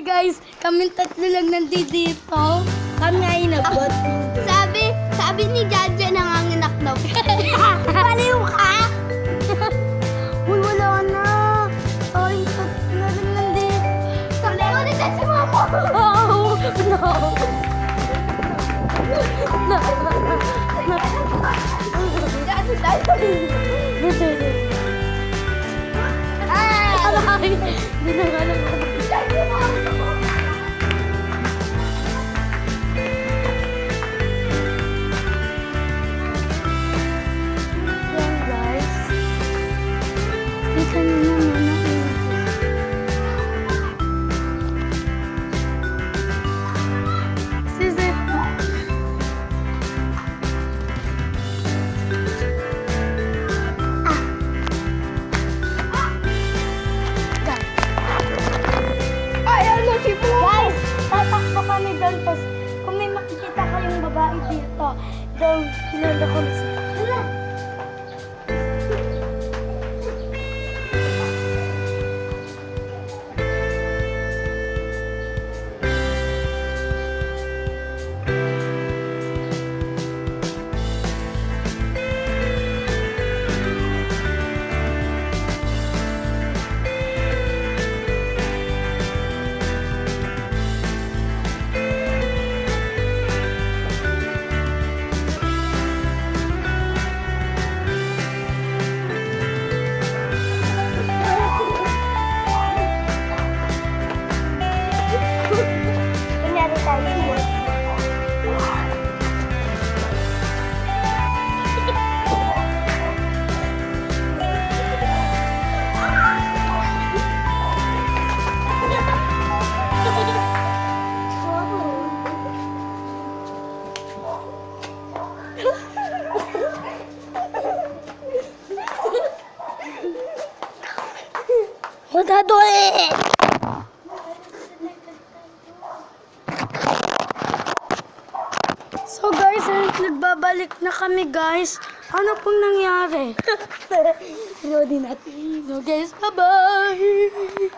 guys, kami tatlo lang nandito. Kami ay nabot. Sabi ni Jaja nanganganak daw. Baliw ka! Uy, wala na. Ay, tatlo na lang nandito. Sabi ko ni si Mama. Oh, no. Jaja tayo. Ay, hindi na nga lang. Yan guys. Kita niyo muna. Sisi. Ay, ano si Mama? Guys, tatakbo kami doon. Tapos, kung may makikita kayong babae dito, doon, kilala ko na siya. Kunyari tayo mo. Wala doon eh! So guys, nagbabalik na kami guys. Ano pong nangyari? Pero di natin. So guys, bye-bye!